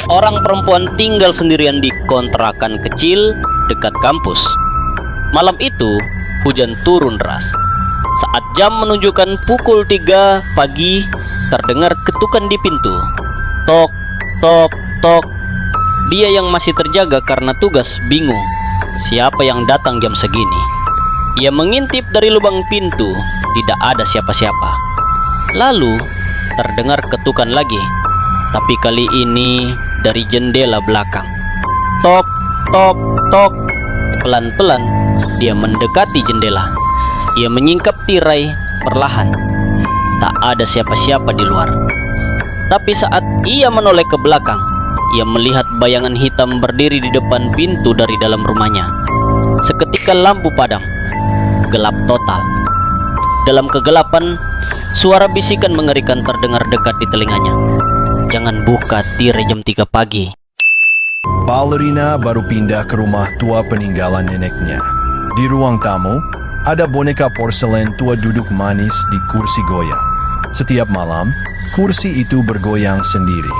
Seorang perempuan tinggal sendirian di kontrakan kecil dekat kampus. Malam itu, hujan turun deras. Saat jam menunjukkan pukul 3 pagi, terdengar ketukan di pintu. Tok, tok, tok. Dia yang masih terjaga karena tugas bingung siapa yang datang jam segini. Ia mengintip dari lubang pintu, tidak ada siapa-siapa. Lalu terdengar ketukan lagi, tapi kali ini dari jendela belakang. Tok, tok, tok. Pelan-pelan dia mendekati jendela. Ia menyingkap tirai perlahan. Tak ada siapa-siapa di luar. Tapi saat ia menoleh ke belakang, ia melihat bayangan hitam berdiri di depan pintu dari dalam rumahnya. Seketika lampu padam. Gelap total. Dalam kegelapan, suara bisikan mengerikan terdengar dekat di telinganya. Jangan buka tirai jam 3 pagi. Ballerina baru pindah ke rumah tua peninggalan neneknya. Di ruang tamu, ada boneka porselen tua duduk manis di kursi goyang. Setiap malam, kursi itu bergoyang sendiri.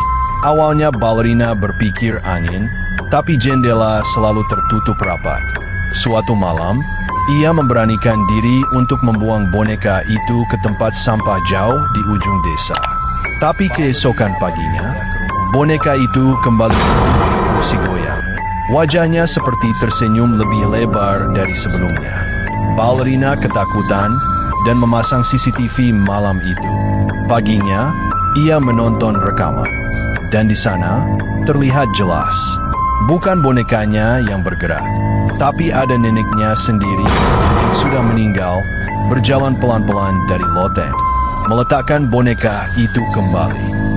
Awalnya ballerina berpikir angin, tapi jendela selalu tertutup rapat. Suatu malam, ia memberanikan diri untuk membuang boneka itu ke tempat sampah jauh di ujung desa. Tapi keesokan paginya, boneka itu kembali di kursi goyang. Wajahnya seperti tersenyum lebih lebar dari sebelumnya. Ballerina ketakutan dan memasang CCTV malam itu. Paginya, ia menonton rekaman. Dan di sana, terlihat jelas. Bukan bonekanya yang bergerak, tapi ada neneknya sendiri yang sudah meninggal, berjalan pelan-pelan dari loteng, meletakkan boneka itu kembali.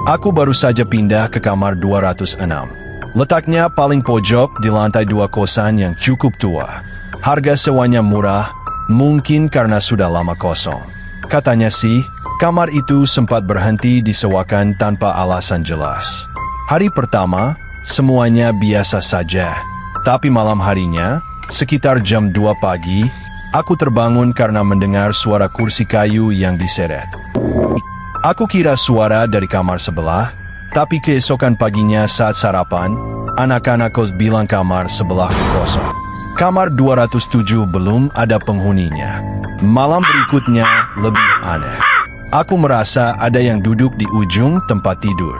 Aku baru saja pindah ke kamar 206. Letaknya paling pojok di lantai 2 kosan yang cukup tua. Harga sewanya murah, mungkin karena sudah lama kosong. Katanya sih, kamar itu sempat berhenti disewakan tanpa alasan jelas. Hari pertama, semuanya biasa saja. Tapi malam harinya, sekitar jam 2 pagi, aku terbangun karena mendengar suara kursi kayu yang diseret. Aku kira suara dari kamar sebelah, tapi keesokan paginya saat sarapan, anak-anak kos bilang kamar sebelah kosong. Kamar 207 belum ada penghuninya. Malam berikutnya lebih aneh. Aku merasa ada yang duduk di ujung tempat tidur.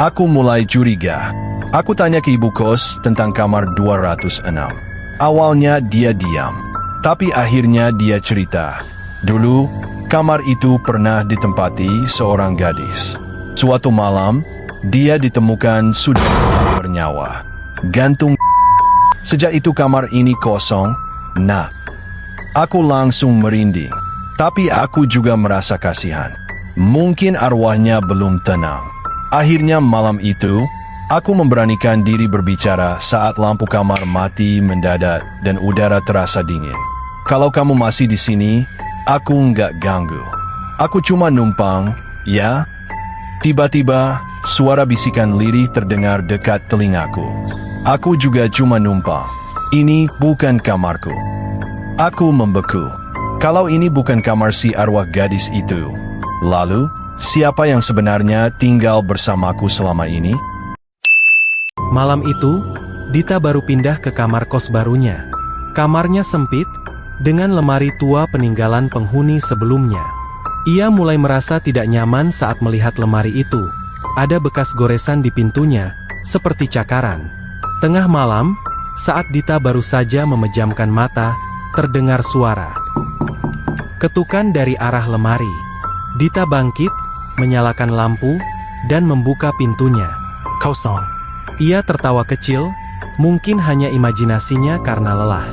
Aku mulai curiga. Aku tanya ke ibu kos tentang kamar 206. Awalnya dia diam, tapi akhirnya dia cerita. Dulu, kamar itu pernah ditempati seorang gadis. Suatu malam, dia ditemukan sudah bernyawa, gantung. Sejak itu kamar ini kosong. Nah, aku langsung merinding. Tapi aku juga merasa kasihan. Mungkin arwahnya belum tenang. Akhirnya malam itu, aku memberanikan diri berbicara saat lampu kamar mati mendadak dan udara terasa dingin. Kalau kamu masih di sini, aku nggak ganggu. Aku cuma numpang, ya? Tiba-tiba, suara bisikan lirih terdengar dekat telingaku. Aku juga cuma numpang. Ini bukan kamarku. Aku membeku. Kalau ini bukan kamar si arwah gadis itu, lalu siapa yang sebenarnya tinggal bersamaku selama ini? Malam itu, Dita baru pindah ke kamar kos barunya. Kamarnya sempit, dengan lemari tua peninggalan penghuni sebelumnya. Ia mulai merasa tidak nyaman saat melihat lemari itu. Ada bekas goresan di pintunya, seperti cakaran. Tengah malam, saat Dita baru saja memejamkan mata, terdengar suara ketukan dari arah lemari. Dita bangkit, menyalakan lampu, dan membuka pintunya. Kosong. Ia tertawa kecil, mungkin hanya imajinasinya karena lelah.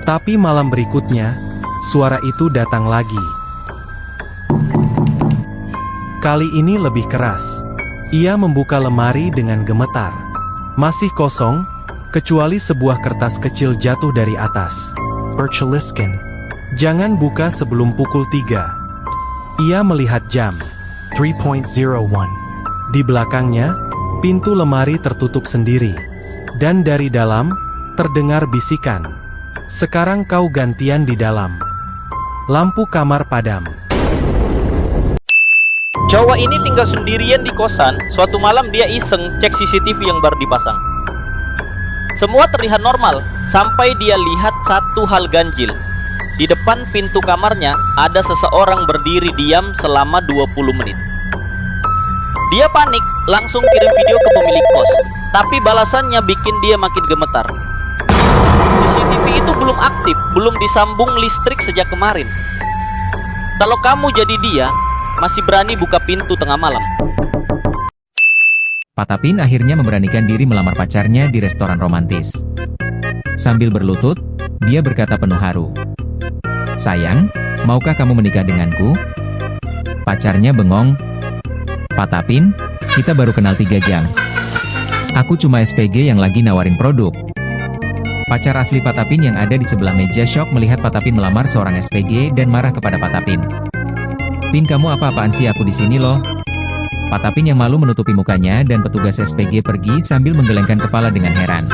Tapi malam berikutnya, suara itu datang lagi. Kali ini lebih keras. Ia membuka lemari dengan gemetar. Masih kosong, kecuali sebuah kertas kecil jatuh dari atas. Bertuliskan, jangan buka sebelum pukul 3. Ia melihat jam. 3.01. Di belakangnya, pintu lemari tertutup sendiri. Dan dari dalam, terdengar bisikan. Sekarang kau gantian di dalam. Lampu kamar padam. Cowok ini tinggal sendirian di kosan. Suatu malam dia iseng cek CCTV yang baru dipasang. Semua terlihat normal sampai dia lihat satu hal ganjil. Di depan pintu kamarnya ada seseorang berdiri diam selama 20 menit. Dia panik, langsung kirim video ke pemilik kos. Tapi balasannya bikin dia makin gemetar. CCTV itu belum aktif, belum disambung listrik sejak kemarin. Kalau kamu jadi dia, masih berani buka pintu tengah malam. Patapin akhirnya memberanikan diri melamar pacarnya di restoran romantis. Sambil berlutut, dia berkata penuh haru, "Sayang, maukah kamu menikah denganku?" Pacarnya bengong, "Patapin, kita baru kenal 3 jam. Aku cuma SPG yang lagi nawarin produk." Pacar asli Patapin yang ada di sebelah meja shock melihat Patapin melamar seorang SPG dan marah kepada Patapin. "Pin, kamu apa-apaan sih, aku di sini loh." Patapin yang malu menutupi mukanya dan petugas SPG pergi sambil menggelengkan kepala dengan heran.